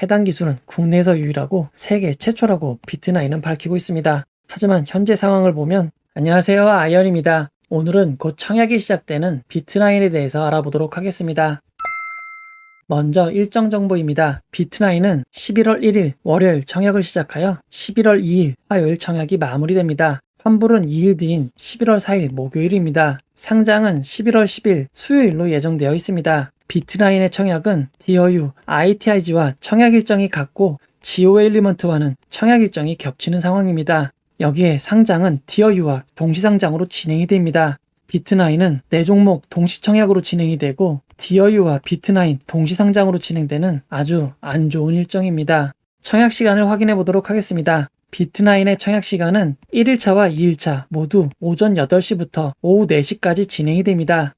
해당 기술은 국내에서 유일하고 세계 최초라고 비트나인은 밝히고 있습니다. 하지만 현재 상황을 보면 안녕하세요, 아이언입니다. 오늘은 곧 청약이 시작되는 비트나인에 대해서 알아보도록 하겠습니다. 먼저 일정 정보입니다. 비트나인은 11월 1일 월요일 청약을 시작하여 11월 2일 화요일 청약이 마무리됩니다. 환불은 2일 뒤인 11월 4일 목요일입니다. 상장은 11월 10일 수요일로 예정되어 있습니다. 비트나인의 청약은 디어유, ITIG와 청약 일정이 같고 지오 엘리먼트와는 청약 일정이 겹치는 상황입니다. 여기에 상장은 디어유와 동시상장으로 진행이 됩니다. 비트나인은 4종목 동시청약으로 진행이 되고 디어유와 비트나인 동시상장으로 진행되는 아주 안 좋은 일정입니다. 청약 시간을 확인해 보도록 하겠습니다. 비트나인의 청약 시간은 1일차와 2일차 모두 오전 8시부터 오후 4시까지 진행이 됩니다.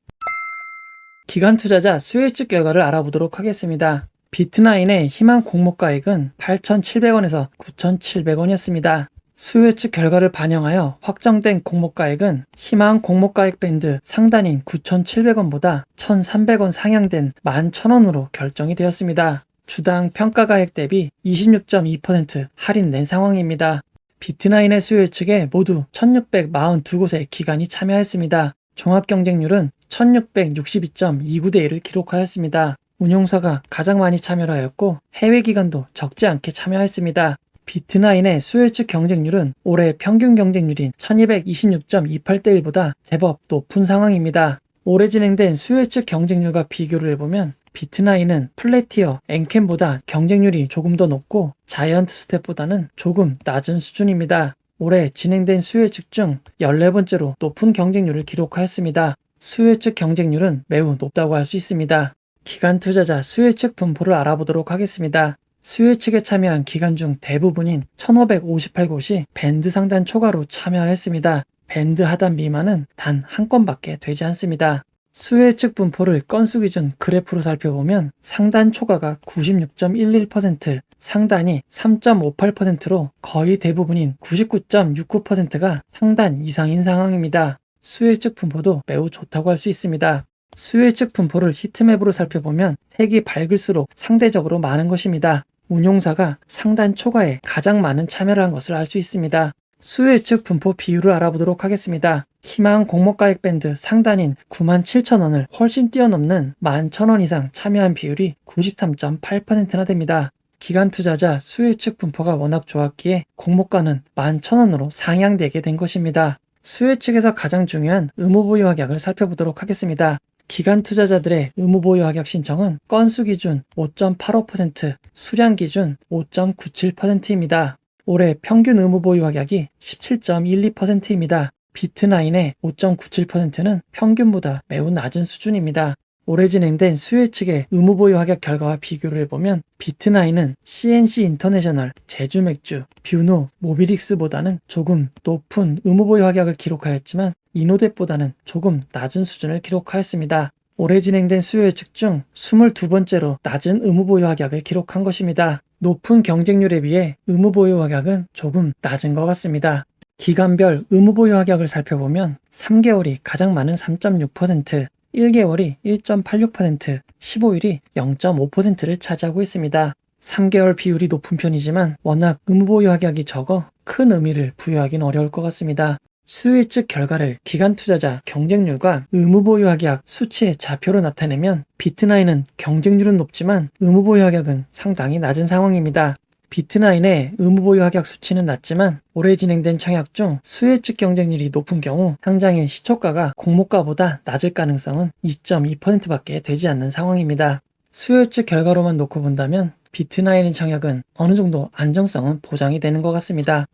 기관 투자자 수요일측 결과를 알아보도록 하겠습니다. 비트나인의 희망 공모가액은 8,700원에서 9,700원이었습니다. 수요일측 결과를 반영하여 확정된 공모가액은 희망 공모가액 밴드 상단인 9,700원보다 1,300원 상향된 11,000원으로 결정이 되었습니다. 주당 평가가액 대비 26.2% 할인된 상황입니다. 비트나인의 수요일측에 모두 1,642곳의 기관이 참여했습니다. 종합경쟁률은 1,662.29대 1을 기록하였습니다. 운용사가 가장 많이 참여를 하였고 해외 기관도 적지 않게 참여했습니다. 비트나인의 수요일측 경쟁률은 올해 평균 경쟁률인 1226.28대 1보다 제법 높은 상황입니다. 올해 진행된 수요일측 경쟁률과 비교를 해보면 비트나인은 플래티어, 엔캠보다 경쟁률이 조금 더 높고 자이언트 스텝보다는 조금 낮은 수준입니다. 올해 진행된 수요일측 중 14번째로 높은 경쟁률을 기록하였습니다. 수요일측 경쟁률은 매우 높다고 할 수 있습니다. 기관 투자자 수요일측 분포를 알아보도록 하겠습니다. 수요일측에 참여한 기관 중 대부분인 1,558곳이 밴드 상단 초과로 참여했습니다. 밴드 하단 미만은 단 한 건밖에 되지 않습니다. 수요일측 분포를 건수 기준 그래프로 살펴보면 상단 초과가 96.11%, 상단이 3.58%로 거의 대부분인 99.69%가 상단 이상인 상황입니다. 수요일측 분포도 매우 좋다고 할 수 있습니다. 수요일측 분포를 히트맵으로 살펴보면 색이 밝을수록 상대적으로 많은 것입니다. 운용사가 상단 초과에 가장 많은 참여를 한 것을 알 수 있습니다. 수요일측 분포 비율을 알아보도록 하겠습니다. 희망 공모가액 밴드 상단인 97,000원을 훨씬 뛰어넘는 11,000원 이상 참여한 비율이 93.8%나 됩니다. 기관 투자자 수요일측 분포가 워낙 좋았기에 공모가는 11,000원으로 상향되게 된 것입니다. 수요일측에서 가장 중요한 의무보유 확약을 살펴보도록 하겠습니다. 기관 투자자들의 의무보유 확약 신청은 건수 기준 5.85%, 수량 기준 5.97%입니다. 올해 평균 의무보유 확약이 17.12%입니다. 비트나인의 5.97%는 평균보다 매우 낮은 수준입니다. 올해 진행된 수요일측의 의무보유 확약 결과와 비교를 해보면 비트나인은 CNC 인터내셔널, 제주맥주, 뷰노, 모비릭스보다는 조금 높은 의무보유 확약을 기록하였지만 이노뎁보다는 조금 낮은 수준을 기록하였습니다. 올해 진행된 수요일측 중 22번째로 낮은 의무보유 확약을 기록한 것입니다. 높은 경쟁률에 비해 의무보유 확약은 조금 낮은 것 같습니다. 기간별 의무보유 확약을 살펴보면 3개월이 가장 많은 3.6%, 1개월이 1.86%, 15일이 0.5%를 차지하고 있습니다. 3개월 비율이 높은 편이지만 워낙 의무보유 확약이 적어 큰 의미를 부여하기는 어려울 것 같습니다. 수요일측 결과를 기관 투자자 경쟁률과 의무보유 확약 수치의 좌표로 나타내면 비트나인은 경쟁률은 높지만 의무보유 확약은 상당히 낮은 상황입니다. 비트나인의 의무보유 확약 수치는 낮지만 올해 진행된 청약 중 수요일측 경쟁률이 높은 경우 상장일 시초가가 공모가보다 낮을 가능성은 2.2%밖에 되지 않는 상황입니다. 수요일측 결과로만 놓고 본다면 비트나인의 청약은 어느 정도 안정성은 보장이 되는 것 같습니다.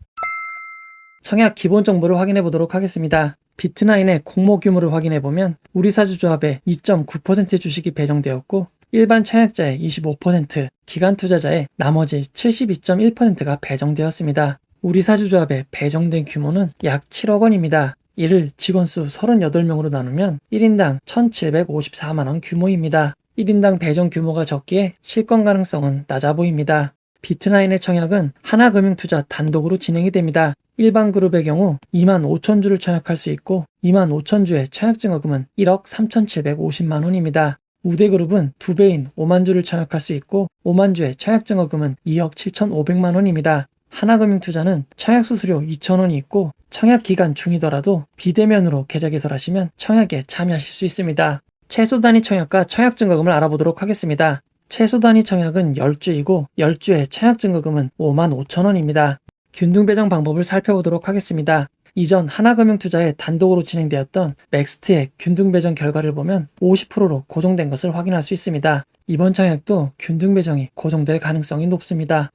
청약 기본 정보를 확인해 보도록 하겠습니다. 비트나인의 공모 규모를 확인해 보면 우리사주조합에 2.9%의 주식이 배정되었고 일반 청약자의 25%, 기관 투자자의 나머지 72.1%가 배정되었습니다. 우리사주조합에 배정된 규모는 약 7억 원입니다. 이를 직원수 38명으로 나누면 1인당 1,754만원 규모입니다. 1인당 배정 규모가 적기에 실권 가능성은 낮아 보입니다. 비트나인의 청약은 하나금융투자 단독으로 진행이 됩니다. 일반 그룹의 경우 25,000주를 청약할 수 있고 25,000주의 청약 증여금은 1억 3,750만 원입니다. 우대그룹은 2배인 5만 주를 청약할 수 있고 5만 주의 청약 증거금은 2억 7,500만 원입니다. 하나금융투자는 청약 수수료 2,000원이 있고 청약 기간 중이더라도 비대면으로 계좌 개설하시면 청약에 참여하실 수 있습니다. 최소 단위 청약과 청약 증거금을 알아보도록 하겠습니다. 최소 단위 청약은 10주이고 10주의 청약 증거금은 5만 5천 원입니다. 균등 배정 방법을 살펴보도록 하겠습니다. 이전 하나금융투자에 단독으로 진행되었던 맥스트의 균등 배정 결과를 보면 50%로 고정된 것을 확인할 수 있습니다. 이번 청약도 균등 배정이 고정될 가능성이 높습니다.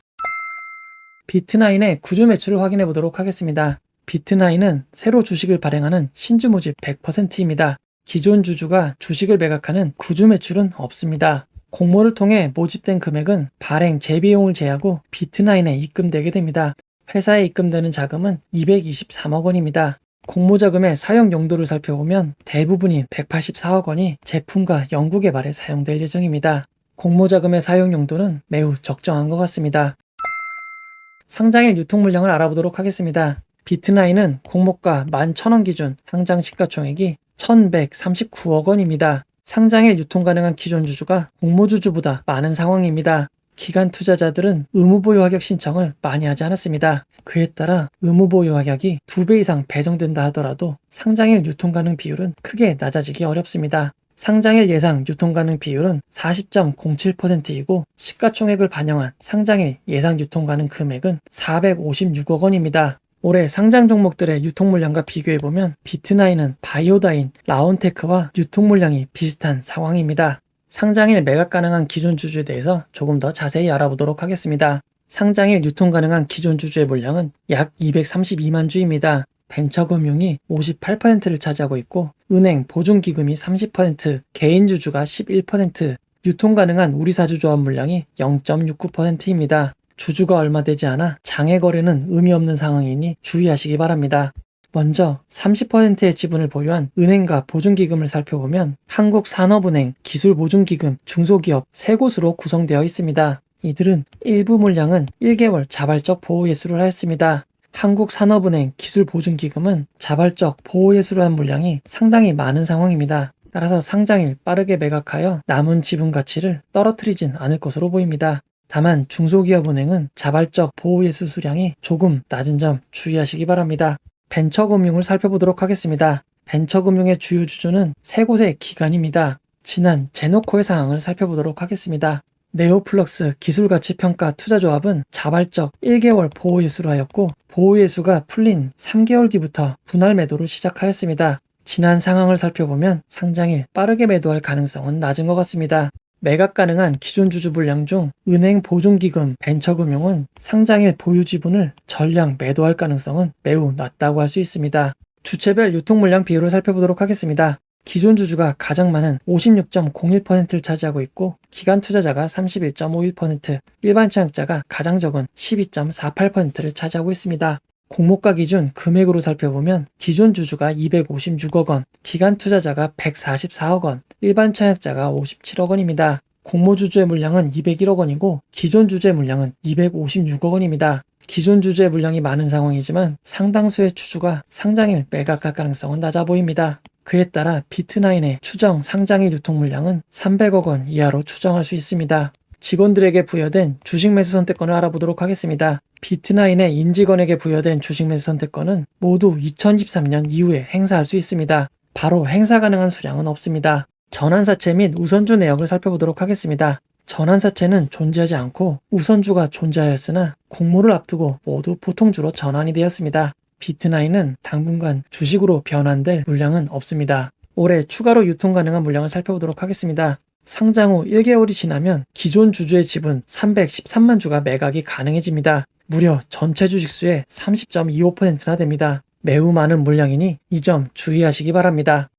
비트나인의 구주 매출을 확인해 보도록 하겠습니다. 비트나인은 새로 주식을 발행하는 신주 모집 100%입니다. 기존 주주가 주식을 매각하는 구주 매출은 없습니다. 공모를 통해 모집된 금액은 발행 재비용을 제하고 비트나인에 입금되게 됩니다. 회사에 입금되는 자금은 223억 원입니다. 공모자금의 사용 용도를 살펴보면 대부분인 184억 원이 제품과 연구 개발에 사용될 예정입니다. 공모자금의 사용 용도는 매우 적정한 것 같습니다. 상장일 유통 물량을 알아보도록 하겠습니다. 비트나인은 공모가 11,000원 기준 상장 시가총액이 1,139억 원입니다. 상장일 유통 가능한 기존 주주가 공모 주주보다 많은 상황입니다. 기관 투자자들은 의무 보유 하격 신청을 많이 하지 않았습니다. 그에 따라 의무 보유 하격이 2배 이상 배정된다 하더라도 상장일 유통 가능 비율은 크게 낮아지기 어렵습니다. 상장일 예상 유통 가능 비율은 40.07%이고 시가총액을 반영한 상장일 예상 유통 가능 금액은 456억 원입니다. 올해 상장 종목들의 유통 물량과 비교해보면 비트나인은 바이오다인, 라온테크와 유통 물량이 비슷한 상황입니다. 상장일 매각 가능한 기존 주주에 대해서 조금 더 자세히 알아보도록 하겠습니다. 상장일 유통 가능한 기존 주주의 물량은 약 232만 주입니다. 벤처금융이 58%를 차지하고 있고 은행, 보증기금이 30%, 개인 주주가 11%, 유통 가능한 우리사주조합 물량이 0.69%입니다. 주주가 얼마 되지 않아 장외 거래는 의미 없는 상황이니 주의하시기 바랍니다. 먼저 30%의 지분을 보유한 은행과 보증기금을 살펴보면 한국산업은행, 기술보증기금, 중소기업 3곳으로 구성되어 있습니다. 이들은 일부 물량은 1개월 자발적 보호 예수를 하였습니다. 한국산업은행, 기술보증기금은 자발적 보호 예수를 한 물량이 상당히 많은 상황입니다. 따라서 상장일 빠르게 매각하여 남은 지분 가치를 떨어뜨리진 않을 것으로 보입니다. 다만 중소기업은행은 자발적 보호 예수 수량이 조금 낮은 점 주의하시기 바랍니다. 벤처금융을 살펴보도록 하겠습니다. 벤처금융의 주요 주주는 3곳의 기관입니다. 지난 제노코의 상황을 살펴보도록 하겠습니다. 네오플럭스 기술가치평가 투자조합은 자발적 1개월 보호예수를 하였고 보호예수가 풀린 3개월 뒤부터 분할 매도를 시작하였습니다. 지난 상황을 살펴보면 상장일 빠르게 매도할 가능성은 낮은 것 같습니다. 매각 가능한 기존 주주 물량 중 은행, 보증기금, 벤처금융은 상장일 보유 지분을 전량 매도할 가능성은 매우 낮다고 할 수 있습니다. 주체별 유통 물량 비율을 살펴보도록 하겠습니다. 기존 주주가 가장 많은 56.01%를 차지하고 있고 기관 투자자가 31.51%, 일반 청약자가 가장 적은 12.48%를 차지하고 있습니다. 공모가 기준 금액으로 살펴보면 기존 주주가 256억 원, 기관 투자자가 144억 원, 일반 청약자가 57억 원입니다. 공모 주주의 물량은 201억 원이고 기존 주주의 물량은 256억 원입니다. 기존 주주의 물량이 많은 상황이지만 상당수의 주주가 상장일 매각할 가능성은 낮아 보입니다. 그에 따라 비트나인의 추정 상장일 유통 물량은 300억 원 이하로 추정할 수 있습니다. 직원들에게 부여된 주식 매수 선택권을 알아보도록 하겠습니다. 비트나인의 임직원에게 부여된 주식 매수 선택권은 모두 2023년 이후에 행사할 수 있습니다. 바로 행사 가능한 수량은 없습니다. 전환사채 및 우선주 내역을 살펴보도록 하겠습니다. 전환사채는 존재하지 않고 우선주가 존재하였으나 공모를 앞두고 모두 보통주로 전환이 되었습니다. 비트나인은 당분간 주식으로 변환될 물량은 없습니다. 올해 추가로 유통 가능한 물량을 살펴보도록 하겠습니다. 상장 후 1개월이 지나면 기존 주주의 지분 313만 주가 매각이 가능해집니다. 무려 전체 주식수의 30.25%나 됩니다. 매우 많은 물량이니 이 점 주의하시기 바랍니다.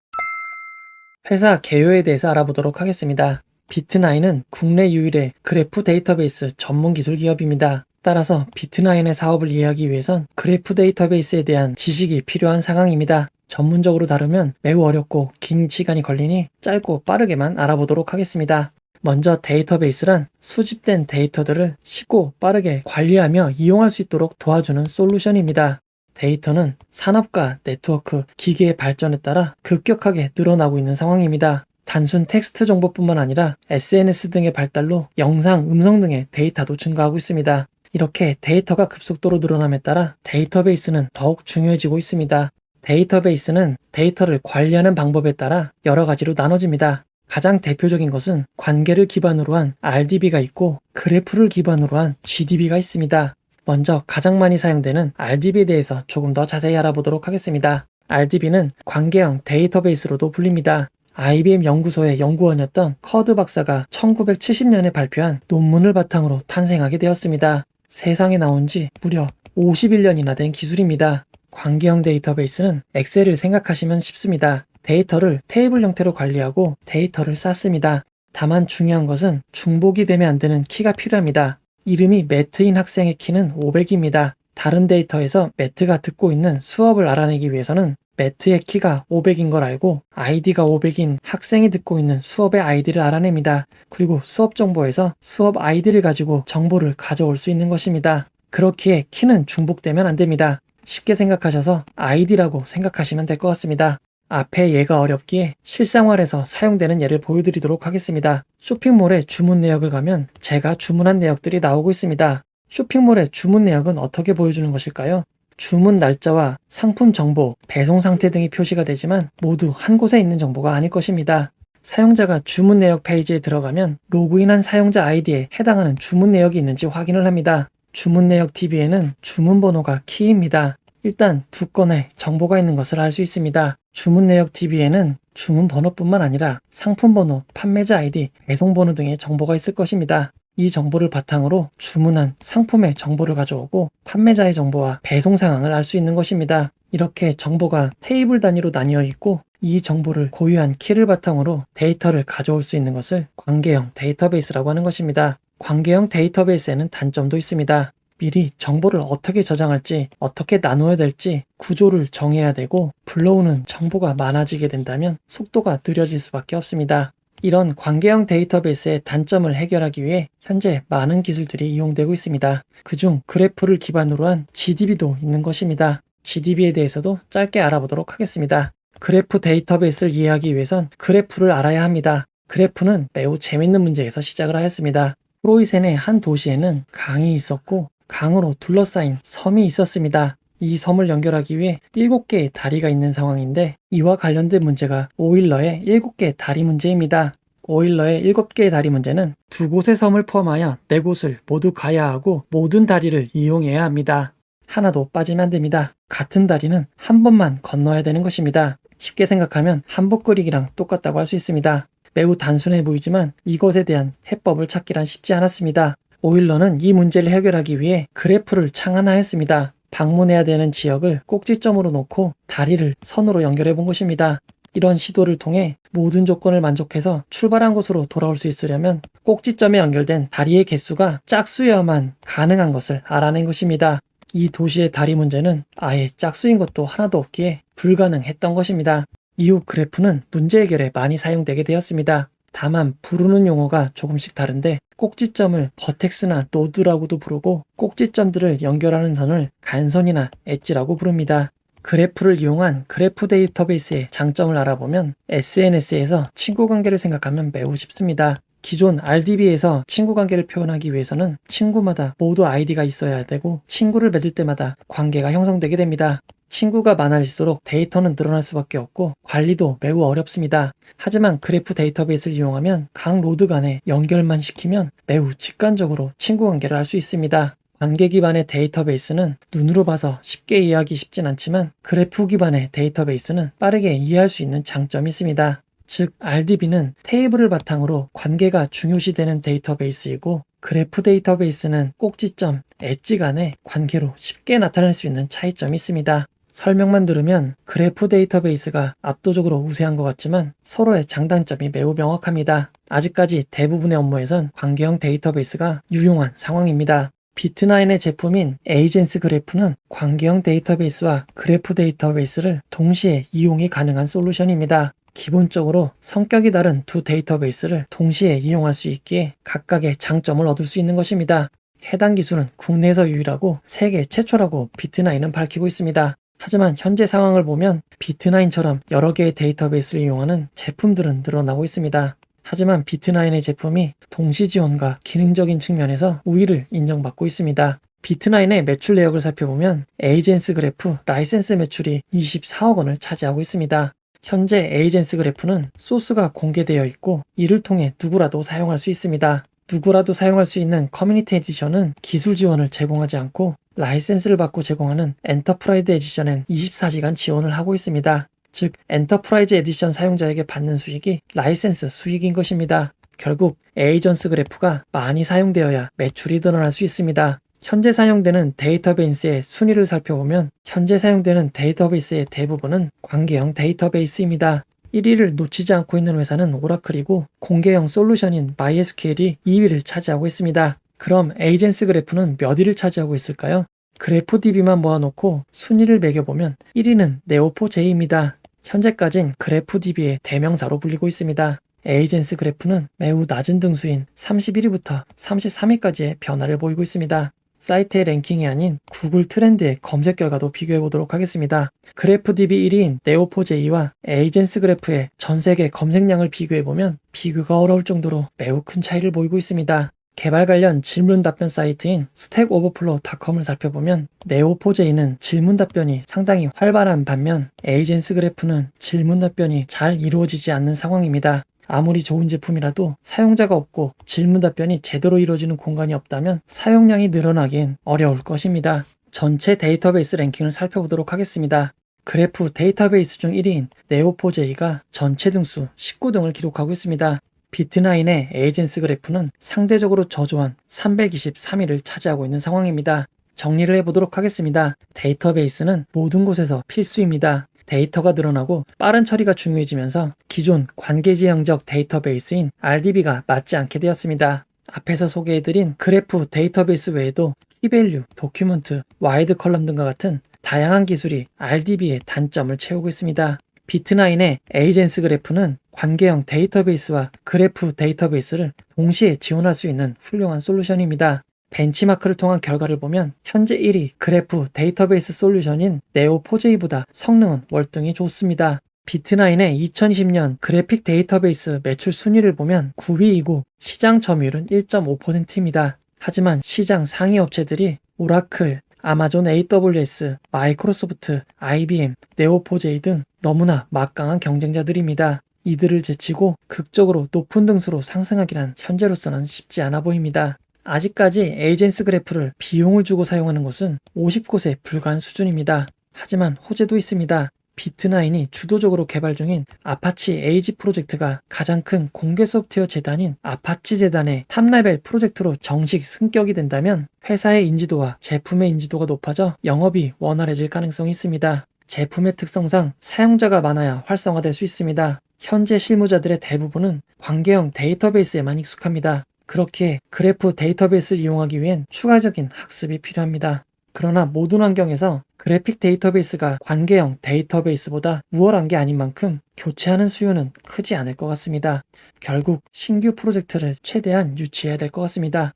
회사 개요에 대해서 알아보도록 하겠습니다. 비트나인은 국내 유일의 그래프 데이터베이스 전문 기술 기업입니다. 따라서 비트나인의 사업을 이해하기 위해선 그래프 데이터베이스에 대한 지식이 필요한 상황입니다. 전문적으로 다루면 매우 어렵고 긴 시간이 걸리니 짧고 빠르게만 알아보도록 하겠습니다. 먼저 데이터베이스란 수집된 데이터들을 쉽고 빠르게 관리하며 이용할 수 있도록 도와주는 솔루션입니다. 데이터는 산업과 네트워크, 기계의 발전에 따라 급격하게 늘어나고 있는 상황입니다. 단순 텍스트 정보뿐만 아니라 SNS 등의 발달로 영상, 음성 등의 데이터도 증가하고 있습니다. 이렇게 데이터가 급속도로 늘어남에 따라 데이터베이스는 더욱 중요해지고 있습니다. 데이터베이스는 데이터를 관리하는 방법에 따라 여러 가지로 나눠집니다. 가장 대표적인 것은 관계를 기반으로 한 RDB가 있고 그래프를 기반으로 한 GDB가 있습니다. 먼저 가장 많이 사용되는 RDB에 대해서 조금 더 자세히 알아보도록 하겠습니다. RDB는 관계형 데이터베이스로도 불립니다. IBM 연구소의 연구원이었던 커드 박사가 1970년에 발표한 논문을 바탕으로 탄생하게 되었습니다. 세상에 나온 지 무려 51년이나 된 기술입니다. 관계형 데이터베이스는 엑셀을 생각하시면 쉽습니다. 데이터를 테이블 형태로 관리하고 데이터를 쌓습니다. 다만 중요한 것은 중복이 되면 안 되는 키가 필요합니다. 이름이 매트인 학생의 키는 500입니다. 다른 데이터에서 매트가 듣고 있는 수업을 알아내기 위해서는 매트의 키가 500인 걸 알고 아이디가 500인 학생이 듣고 있는 수업의 아이디를 알아냅니다. 그리고 수업 정보에서 수업 아이디를 가지고 정보를 가져올 수 있는 것입니다. 그렇기에 키는 중복되면 안 됩니다. 쉽게 생각하셔서 아이디라고 생각하시면 될 것 같습니다. 앞에 예가 어렵기에 실생활에서 사용되는 예를 보여드리도록 하겠습니다. 쇼핑몰에 주문 내역을 가면 제가 주문한 내역들이 나오고 있습니다. 쇼핑몰의 주문 내역은 어떻게 보여주는 것일까요? 주문 날짜와 상품 정보, 배송 상태 등이 표시가 되지만 모두 한 곳에 있는 정보가 아닐 것입니다. 사용자가 주문 내역 페이지에 들어가면 로그인한 사용자 아이디에 해당하는 주문 내역이 있는지 확인을 합니다. 주문 내역 DB에는 주문 번호가 키입니다. 일단 두 건의 정보가 있는 것을 알 수 있습니다. 주문 내역 DB에는 주문 번호뿐만 아니라 상품 번호, 판매자 아이디, 배송 번호 등의 정보가 있을 것입니다. 이 정보를 바탕으로 주문한 상품의 정보를 가져오고 판매자의 정보와 배송 상황을 알 수 있는 것입니다. 이렇게 정보가 테이블 단위로 나뉘어 있고 이 정보를 고유한 키를 바탕으로 데이터를 가져올 수 있는 것을 관계형 데이터베이스라고 하는 것입니다. 관계형 데이터베이스에는 단점도 있습니다. 미리 정보를 어떻게 저장할지, 어떻게 나눠야 될지 구조를 정해야 되고 불러오는 정보가 많아지게 된다면 속도가 느려질 수밖에 없습니다. 이런 관계형 데이터베이스의 단점을 해결하기 위해 현재 많은 기술들이 이용되고 있습니다. 그중 그래프를 기반으로 한 GDB도 있는 것입니다. GDB에 대해서도 짧게 알아보도록 하겠습니다. 그래프 데이터베이스를 이해하기 위해선 그래프를 알아야 합니다. 그래프는 매우 재밌는 문제에서 시작을 하였습니다. 프로이센의 한 도시에는 강이 있었고 강으로 둘러싸인 섬이 있었습니다. 이 섬을 연결하기 위해 7개의 다리가 있는 상황인데 이와 관련된 문제가 오일러의 7개의 다리 문제입니다. 오일러의 7개의 다리 문제는 두 곳의 섬을 포함하여 4곳을 모두 가야 하고 모든 다리를 이용해야 합니다. 하나도 빠지면 안 됩니다. 같은 다리는 한 번만 건너야 되는 것입니다. 쉽게 생각하면 한복 그리기랑 똑같다고 할 수 있습니다. 매우 단순해 보이지만 이것에 대한 해법을 찾기란 쉽지 않았습니다. 오일러는 이 문제를 해결하기 위해 그래프를 창안하였습니다. 방문해야 되는 지역을 꼭지점으로 놓고 다리를 선으로 연결해 본 것입니다. 이런 시도를 통해 모든 조건을 만족해서 출발한 곳으로 돌아올 수 있으려면 꼭지점에 연결된 다리의 개수가 짝수여야만 가능한 것을 알아낸 것입니다. 이 도시의 다리 문제는 아예 짝수인 것도 하나도 없기에 불가능했던 것입니다. 이후 그래프는 문제 해결에 많이 사용되게 되었습니다. 다만 부르는 용어가 조금씩 다른데 꼭지점을 버텍스나 노드라고도 부르고 꼭지점들을 연결하는 선을 간선이나 엣지라고 부릅니다. 그래프를 이용한 그래프 데이터베이스의 장점을 알아보면 SNS에서 친구 관계를 생각하면 매우 쉽습니다. 기존 RDB에서 친구 관계를 표현하기 위해서는 친구마다 모두 아이디가 있어야 되고 친구를 맺을 때마다 관계가 형성되게 됩니다. 친구가 많아질수록 데이터는 늘어날 수밖에 없고 관리도 매우 어렵습니다. 하지만 그래프 데이터베이스를 이용하면 각 노드 간에 연결만 시키면 매우 직관적으로 친구 관계를 할 수 있습니다. 관계 기반의 데이터베이스는 눈으로 봐서 쉽게 이해하기 쉽진 않지만 그래프 기반의 데이터베이스는 빠르게 이해할 수 있는 장점이 있습니다. 즉 RDB는 테이블을 바탕으로 관계가 중요시되는 데이터베이스이고 그래프 데이터베이스는 꼭지점, 엣지 간의 관계로 쉽게 나타낼 수 있는 차이점이 있습니다. 설명만 들으면 그래프 데이터베이스가 압도적으로 우세한 것 같지만 서로의 장단점이 매우 명확합니다. 아직까지 대부분의 업무에선 관계형 데이터베이스가 유용한 상황입니다. 비트9의 제품인 에이젠스 그래프는 관계형 데이터베이스와 그래프 데이터베이스를 동시에 이용이 가능한 솔루션입니다. 기본적으로 성격이 다른 두 데이터베이스를 동시에 이용할 수 있기에 각각의 장점을 얻을 수 있는 것입니다. 해당 기술은 국내에서 유일하고 세계 최초라고 비트9은 밝히고 있습니다. 하지만 현재 상황을 보면 비트나인처럼 여러 개의 데이터베이스를 이용하는 제품들은 늘어나고 있습니다. 하지만 비트나인의 제품이 동시 지원과 기능적인 측면에서 우위를 인정받고 있습니다. 비트나인의 매출 내역을 살펴보면 에이젠스 그래프 라이센스 매출이 24억 원을 차지하고 있습니다. 현재 에이젠스 그래프는 소스가 공개되어 있고 이를 통해 누구라도 사용할 수 있습니다. 누구라도 사용할 수 있는 커뮤니티 에디션은 기술 지원을 제공하지 않고 라이센스를 받고 제공하는 엔터프라이즈 에디션엔 24시간 지원을 하고 있습니다. 즉 엔터프라이즈 에디션 사용자에게 받는 수익이 라이센스 수익인 것입니다. 결국 에이전스 그래프가 많이 사용되어야 매출이 늘어날 수 있습니다. 현재 사용되는 데이터베이스의 순위를 살펴보면 현재 사용되는 데이터베이스의 대부분은 관계형 데이터베이스입니다. 1위를 놓치지 않고 있는 회사는 오라클이고 공개형 솔루션인 MySQL이 2위를 차지하고 있습니다. 그럼 에이젠스 그래프는 몇 위를 차지하고 있을까요? 그래프DB만 모아놓고 순위를 매겨보면 1위는 네오포제이입니다. 현재까진 그래프DB의 대명사로 불리고 있습니다. 에이젠스 그래프는 매우 낮은 등수인 31위부터 33위까지의 변화를 보이고 있습니다. 사이트의 랭킹이 아닌 구글 트렌드의 검색 결과도 비교해 보도록 하겠습니다. 그래프DB 1위인 네오포제이와 에이젠스 그래프의 전 세계 검색량을 비교해 보면 비교가 어려울 정도로 매우 큰 차이를 보이고 있습니다. 개발 관련 질문 답변 사이트인 스택오버플로우닷컴을 살펴보면 네오포제이는 질문 답변이 상당히 활발한 반면 에이젠스 그래프는 질문 답변이 잘 이루어지지 않는 상황입니다. 아무리 좋은 제품이라도 사용자가 없고 질문 답변이 제대로 이루어지는 공간이 없다면 사용량이 늘어나긴 어려울 것입니다. 전체 데이터베이스 랭킹을 살펴보도록 하겠습니다. 그래프 데이터베이스 중 1위인 네오포제이가 전체 등수 19등을 기록하고 있습니다. 비트나인의 에이젠스 그래프는 상대적으로 저조한 323위를 차지하고 있는 상황입니다. 정리를 해보도록 하겠습니다. 데이터베이스는 모든 곳에서 필수입니다. 데이터가 늘어나고 빠른 처리가 중요해지면서 기존 관계지형적 데이터베이스인 RDB가 맞지 않게 되었습니다. 앞에서 소개해드린 그래프 데이터베이스 외에도 키밸류, 도큐먼트, 와이드 컬럼 등과 같은 다양한 기술이 RDB의 단점을 채우고 있습니다. 비트나인의 에이젠스 그래프는 관계형 데이터베이스와 그래프 데이터베이스를 동시에 지원할 수 있는 훌륭한 솔루션입니다. 벤치마크를 통한 결과를 보면 현재 1위 그래프 데이터베이스 솔루션인 네오포제이보다 성능은 월등히 좋습니다. 비트나인의 2020년 그래픽 데이터베이스 매출 순위를 보면 9위이고 시장 점유율은 1.5%입니다. 하지만 시장 상위 업체들이 오라클, 아마존 AWS, 마이크로소프트, IBM, 네오포제이 등 너무나 막강한 경쟁자들입니다. 이들을 제치고 극적으로 높은 등수로 상승하기란 현재로서는 쉽지 않아 보입니다. 아직까지 에이젠스 그래프를 비용을 주고 사용하는 곳은 50곳에 불과한 수준입니다. 하지만 호재도 있습니다. 비트나인이 주도적으로 개발 중인 아파치 에이지 프로젝트가 가장 큰 공개 소프트웨어 재단인 아파치 재단의 탑레벨 프로젝트로 정식 승격이 된다면 회사의 인지도와 제품의 인지도가 높아져 영업이 원활해질 가능성이 있습니다. 제품의 특성상 사용자가 많아야 활성화될 수 있습니다. 현재 실무자들의 대부분은 관계형 데이터베이스에만 익숙합니다. 그렇기에 그래프 데이터베이스를 이용하기 위한 추가적인 학습이 필요합니다. 그러나 모든 환경에서 그래픽 데이터베이스가 관계형 데이터베이스보다 우월한 게 아닌 만큼 교체하는 수요는 크지 않을 것 같습니다. 결국 신규 프로젝트를 최대한 유치해야 될 것 같습니다.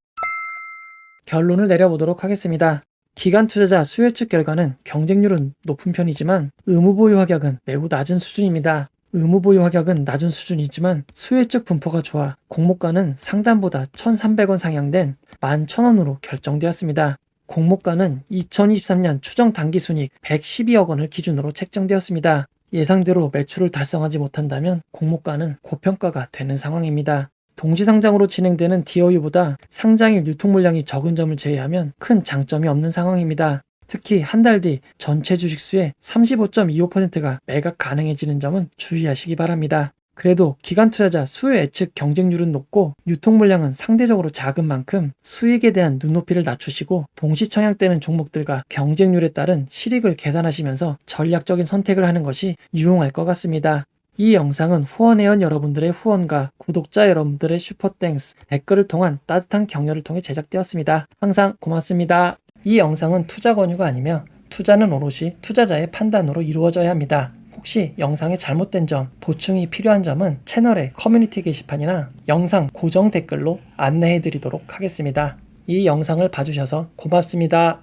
결론을 내려보도록 하겠습니다. 기관 투자자 수요 측 결과는 경쟁률은 높은 편이지만 의무보유 확약은 매우 낮은 수준입니다. 의무보유 확약은 낮은 수준이지만 수혜적 분포가 좋아 공모가는 상단보다 1,300원 상향된 11,000원으로 결정되었습니다. 공모가는 2023년 추정 당기순이익 112억 원을 기준으로 책정되었습니다. 예상대로 매출을 달성하지 못한다면 공모가는 고평가가 되는 상황입니다. 동시상장으로 진행되는 DOU보다 상장일 유통물량이 적은 점을 제외하면 큰 장점이 없는 상황입니다. 특히 한 달 뒤 전체 주식수의 35.25%가 매각 가능해지는 점은 주의하시기 바랍니다. 그래도 기관 투자자 수요 예측 경쟁률은 높고 유통물량은 상대적으로 작은 만큼 수익에 대한 눈높이를 낮추시고 동시 청약되는 종목들과 경쟁률에 따른 실익을 계산하시면서 전략적인 선택을 하는 것이 유용할 것 같습니다. 이 영상은 후원회원 여러분들의 후원과 구독자 여러분들의 슈퍼땡스, 댓글을 통한 따뜻한 격려를 통해 제작되었습니다. 항상 고맙습니다. 이 영상은 투자 권유가 아니며 투자는 오롯이 투자자의 판단으로 이루어져야 합니다. 혹시 영상에 잘못된 점, 보충이 필요한 점은 채널의 커뮤니티 게시판이나 영상 고정 댓글로 안내해 드리도록 하겠습니다. 이 영상을 봐주셔서 고맙습니다.